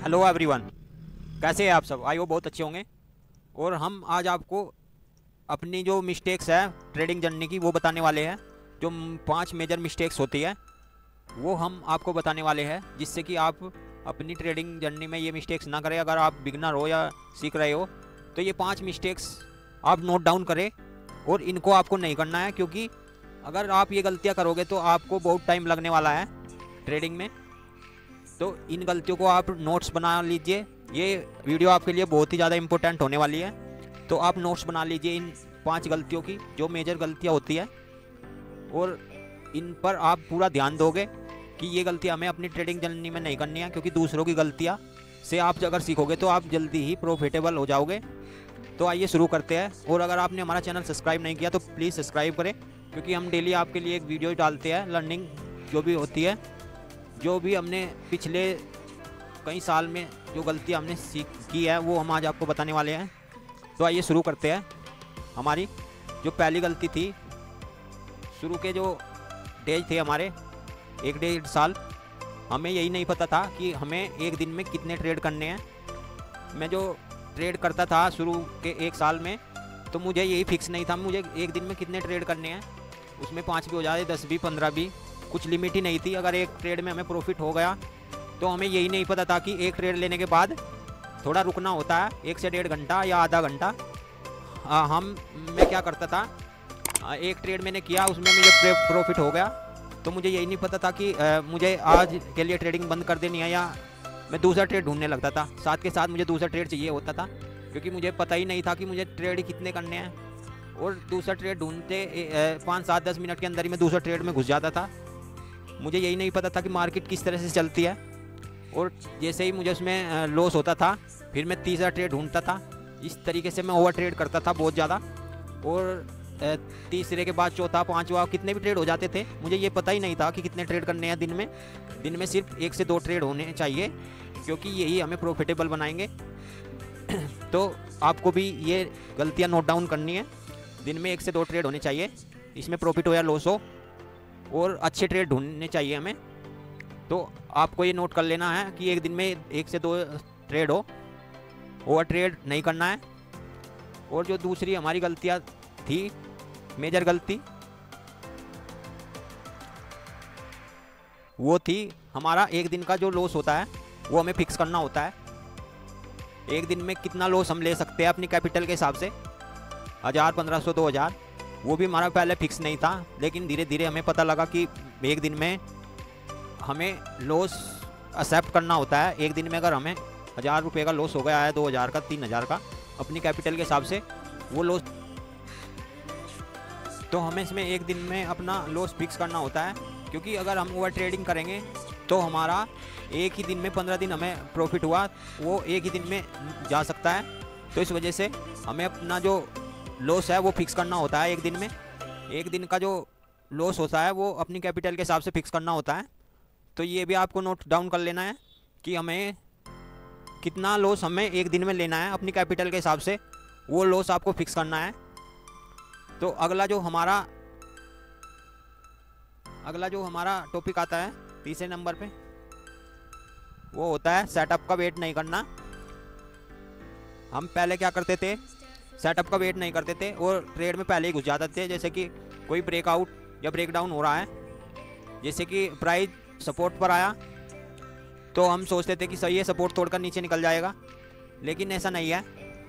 Hello everyone, कैसे हैं आप सब? आई वो बहुत अच्छे होंगे। और हम आज आपको अपनी जो मिस्टेक्स है ट्रेडिंग जर्नी की वो बताने वाले हैं। जो 5 मेजर मिस्टेक्स होती है वो हम आपको बताने वाले हैं, जिससे कि आप अपनी ट्रेडिंग जर्नी में ये मिस्टेक्स ना करें। अगर आप बिगनर हो या सीख रहे हो तो ये 5 मिस्टेक्स आप नोट डाउन करें और इनको आपको नहीं करना है, क्योंकि अगर आप ये गलतियाँ करोगे तो आपको बहुत टाइम लगने वाला है ट्रेडिंग में। तो इन गलतियों को आप नोट्स बना लीजिए। ये वीडियो आपके लिए बहुत ही ज़्यादा इंपॉर्टेंट होने वाली है, तो आप नोट्स बना लीजिए इन 5 गलतियों की जो मेजर गलतियाँ होती है, और इन पर आप पूरा ध्यान दोगे कि ये गलतियाँ हमें अपनी ट्रेडिंग जर्नी में नहीं करनी है, क्योंकि दूसरों की गलतियाँ से आप अगर सीखोगे तो आप जल्दी ही प्रॉफिटेबल हो जाओगे। तो आइए शुरू करते हैं। और अगर आपने हमारा चैनल सब्सक्राइब नहीं किया तो प्लीज़ सब्सक्राइब करें, क्योंकि हम डेली आपके लिए एक वीडियो डालते हैं। लर्निंग जो भी होती है, जो भी हमने पिछले कई साल में जो गलतियाँ हमने सीख की है वो हम आज आपको बताने वाले हैं। तो आइए शुरू करते हैं। हमारी जो पहली गलती थी, शुरू के जो डेज थे हमारे 1-1.5 साल, हमें यही नहीं पता था कि हमें एक दिन में कितने ट्रेड करने हैं। मैं जो ट्रेड करता था शुरू के 1 साल में, तो मुझे यही फिक्स नहीं था मुझे एक दिन में कितने ट्रेड करने हैं। उसमें 5 भी हो जाए, 10 भी, 15 भी, कुछ लिमिट ही नहीं थी। अगर एक ट्रेड में हमें प्रॉफिट हो गया तो हमें यही नहीं पता था कि एक ट्रेड लेने के बाद थोड़ा रुकना होता है 1 से 1.5 घंटा या आधा घंटा। मैं क्या करता था, एक ट्रेड मैंने किया, उसमें मुझे प्रॉफिट हो गया, तो मुझे यही नहीं पता था कि मुझे आज के लिए ट्रेडिंग बंद कर देनी है, या मैं दूसरा ट्रेड ढूंढने लगता था। साथ के साथ मुझे दूसरा ट्रेड चाहिए होता था, क्योंकि मुझे पता ही नहीं था कि मुझे ट्रेड कितने करने हैं। और दूसरा ट्रेड ढूंढते 5, 7, 10 मिनट के अंदर ही मैं दूसरा ट्रेड में घुस जाता था। मुझे यही नहीं पता था कि मार्केट किस तरह से चलती है, और जैसे ही मुझे उसमें लॉस होता था फिर मैं तीसरा ट्रेड ढूंढता था। इस तरीके से मैं ओवर ट्रेड करता था बहुत ज़्यादा, और तीसरे के बाद चौथा, पांचवा, कितने भी ट्रेड हो जाते थे। मुझे ये पता ही नहीं था कि कितने ट्रेड करने हैं दिन में। दिन में सिर्फ 1 से 2 ट्रेड होने चाहिए, क्योंकि यही हमें प्रॉफिटेबल बनाएंगे। तो आपको भी ये गलतियाँ नोट डाउन करनी है। दिन में 1 से 2 ट्रेड होने चाहिए, इसमें प्रॉफिट हो या लॉस हो, और अच्छे ट्रेड ढूंढने चाहिए हमें। तो आपको ये नोट कर लेना है कि एक दिन में 1 से 2 ट्रेड हो, ओवर ट्रेड नहीं करना है। और जो दूसरी हमारी गलतियाँ थी, मेजर गलती, वो थी हमारा एक दिन का जो लॉस होता है वो हमें फिक्स करना होता है। एक दिन में कितना लॉस हम ले सकते हैं अपनी कैपिटल के हिसाब से, 1000, 1500, 2000, वो भी हमारा पहले फिक्स नहीं था। लेकिन धीरे धीरे हमें पता लगा कि एक दिन में हमें लॉस एक्सेप्ट करना होता है। एक दिन में अगर हमें 1000 रुपये का लॉस हो गया है, 2000 का, 3000 का, अपनी कैपिटल के हिसाब से वो लॉस, तो हमें इसमें एक दिन में अपना लॉस फिक्स करना होता है। क्योंकि अगर हम ओवर ट्रेडिंग करेंगे तो हमारा एक ही दिन में 15 दिन हमें प्रॉफिट हुआ, वो एक ही दिन में जा सकता है। तो इस वजह से हमें अपना जो लॉस है वो फिक्स करना होता है एक दिन में। एक दिन का जो लॉस होता है वो अपनी कैपिटल के हिसाब से फिक्स करना होता है। तो ये भी आपको नोट डाउन कर लेना है कि हमें कितना लॉस हमें एक दिन में लेना है अपनी कैपिटल के हिसाब से, वो लॉस आपको फिक्स करना है। तो अगला जो हमारा टॉपिक आता है तीसरे नंबर पे, वो होता है सेटअप का वेट नहीं करना। हम पहले क्या करते थे, सेटअप का वेट नहीं करते थे और ट्रेड में पहले ही घुस जाते थे। जैसे कि कोई ब्रेकआउट या ब्रेकडाउन हो रहा है, जैसे कि प्राइस सपोर्ट पर आया, तो हम सोचते थे कि सही है, सपोर्ट तोड़कर नीचे निकल जाएगा। लेकिन ऐसा नहीं है,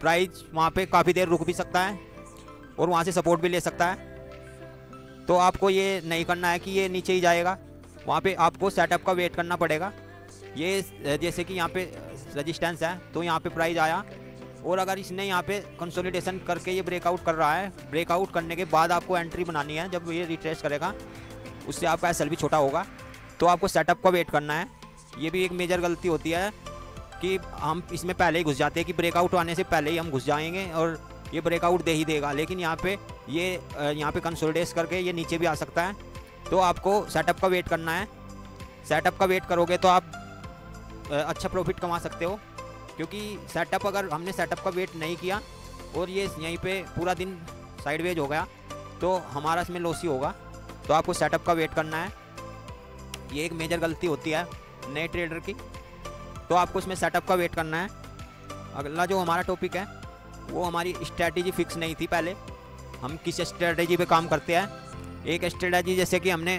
प्राइस वहाँ पे काफ़ी देर रुक भी सकता है और वहाँ से सपोर्ट भी ले सकता है। तो आपको ये नहीं करना है कि ये नीचे ही जाएगा, वहाँ पे आपको सेटअप का वेट करना पड़ेगा। ये जैसे कि यहाँ पे रेजिस्टेंस है, तो यहाँ पे प्राइस आया, और अगर इसने यहाँ पे कंसोलिडेशन करके ये ब्रेकआउट कर रहा है, ब्रेकआउट करने के बाद आपको एंट्री बनानी है। जब ये रिट्रेस करेगा उससे आपका एसएल भी छोटा होगा, तो आपको सेटअप का वेट करना है। ये भी एक मेजर गलती होती है कि हम इसमें पहले ही घुस जाते हैं कि ब्रेकआउट आने से पहले ही हम घुस जाएंगे और ये ब्रेकआउट दे ही देगा। लेकिन यहाँ पे कंसोलिडेट करके ये नीचे भी आ सकता है। तो आपको सेटअप का वेट करना है। सेटअप का वेट करोगे तो आप अच्छा प्रॉफिट कमा सकते हो, क्योंकि अगर हमने सेटअप का वेट नहीं किया और ये यहीं पे पूरा दिन साइडवेज हो गया तो हमारा इसमें लॉस ही होगा। तो आपको सेटअप का वेट करना है। ये एक मेजर गलती होती है नए ट्रेडर की। तो आपको उसमें सेटअप का वेट करना है। अगला जो हमारा टॉपिक है वो हमारी स्ट्रैटेजी फिक्स नहीं थी। पहले हम किस स्ट्रैटेजी पे काम करते हैं। एक स्ट्रैटेजी जैसे कि हमने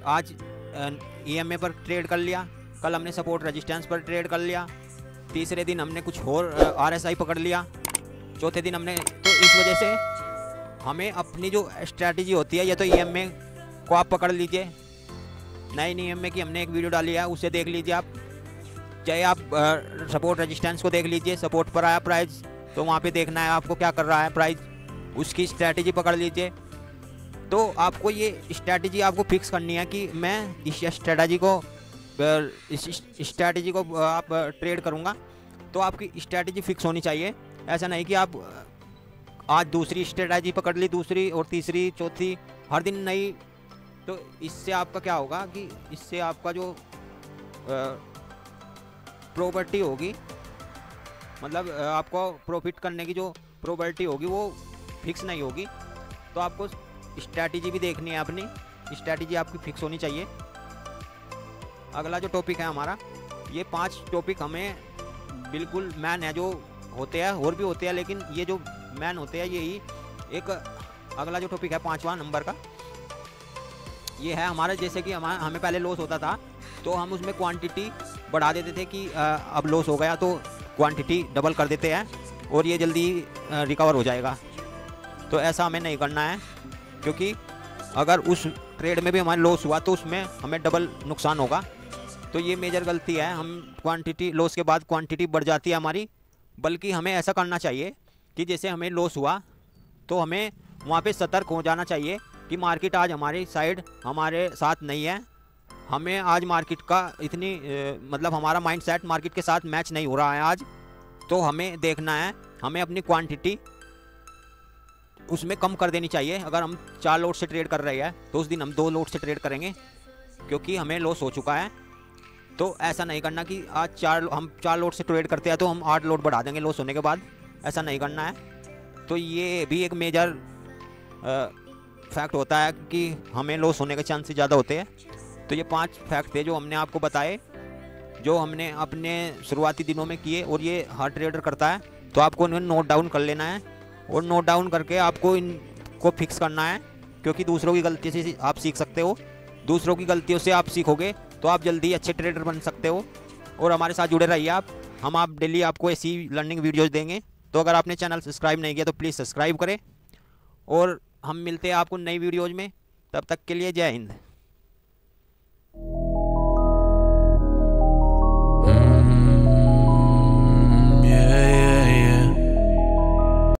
आज EMA पर ट्रेड कर लिया, कल हमने सपोर्ट रेजिस्टेंस पर ट्रेड कर लिया, तीसरे दिन हमने कुछ और RSI पकड़ लिया, चौथे दिन हमने, तो इस वजह से हमें अपनी जो स्ट्रैटेजी होती है, या तो EMA को आप पकड़ लीजिए, नई EMA की हमने एक वीडियो डाली है, उसे देख लीजिए आप, चाहे आप सपोर्ट रेजिस्टेंस को देख लीजिए, सपोर्ट पर आया प्राइस तो वहाँ पे देखना है आपको क्या कर रहा है प्राइस, उसकी स्ट्रैटेजी पकड़ लीजिए। तो आपको ये स्ट्रैटेजी आपको फिक्स करनी है कि मैं इस स्ट्रैटेजी को आप ट्रेड करूँगा, तो आपकी स्ट्रैटेजी फिक्स होनी चाहिए। ऐसा नहीं कि आप आज दूसरी स्ट्रैटेजी पकड़ ली, दूसरी और तीसरी चौथी, हर दिन नई। तो इससे आपका क्या होगा कि इससे आपका जो प्रॉपर्टी होगी, मतलब आपको प्रॉफिट करने की जो प्रोबेबिलिटी होगी वो फिक्स नहीं होगी। तो आपको स्ट्रैटेजी भी देखनी है, अपनी स्ट्रैटेजी आपकी फिक्स होनी चाहिए। अगला जो टॉपिक है हमारा, ये 5 टॉपिक हमें बिल्कुल मैन है, जो होते हैं और भी होते हैं, लेकिन ये जो मैन होते हैं यही एक। अगला जो टॉपिक है 5वां नंबर का, ये है हमारा, जैसे कि हमें पहले लॉस होता था तो हम उसमें क्वांटिटी बढ़ा देते थे कि अब लॉस हो गया तो क्वांटिटी डबल कर देते हैं और ये जल्दी रिकवर हो जाएगा। तो ऐसा हमें नहीं करना है, क्योंकि अगर उस ट्रेड में भी हमारा लॉस हुआ तो उसमें हमें डबल नुकसान होगा। तो ये मेजर गलती है, हम क्वांटिटी लॉस के बाद क्वांटिटी बढ़ जाती है हमारी। बल्कि हमें ऐसा करना चाहिए कि जैसे हमें लॉस हुआ तो हमें वहाँ पे सतर्क हो जाना चाहिए कि मार्केट आज हमारी साइड, हमारे साथ नहीं है। हमें आज मार्केट का इतनी मतलब हमारा माइंडसेट मार्केट के साथ मैच नहीं हो रहा है आज। तो हमें देखना है, हमें अपनी क्वांटिटी उसमें कम कर देनी चाहिए। अगर हम 4 लोट से ट्रेड कर रहे हैं तो उस दिन हम 2 लोट से ट्रेड करेंगे, क्योंकि हमें लॉस हो चुका है। तो ऐसा नहीं करना कि आज हम 4 लोट से ट्रेड करते हैं तो हम 8 लोट बढ़ा देंगे लॉस होने के बाद, ऐसा नहीं करना है। तो ये भी एक मेजर फैक्ट होता है कि हमें लॉस होने के चांसेस ज़्यादा होते हैं। तो ये 5 फैक्ट थे जो हमने आपको बताए, जो हमने अपने शुरुआती दिनों में किए, और ये हर ट्रेडर करता है। तो आपको इन्हें नोट डाउन कर लेना है, और नोट डाउन करके आपको इनको फिक्स करना है, क्योंकि दूसरों की गलती से आप सीख सकते हो। दूसरों की गलतियों से आप सीखोगे तो आप जल्दी अच्छे ट्रेडर बन सकते हो। और हमारे साथ जुड़े रहिए आप, हम डेली आपको ऐसी लर्निंग वीडियोज़ देंगे। तो अगर आपने चैनल सब्सक्राइब नहीं किया तो प्लीज़ सब्सक्राइब करें, और हम मिलते हैं आपको नई वीडियोज़ में। तब तक के लिए जय हिंद।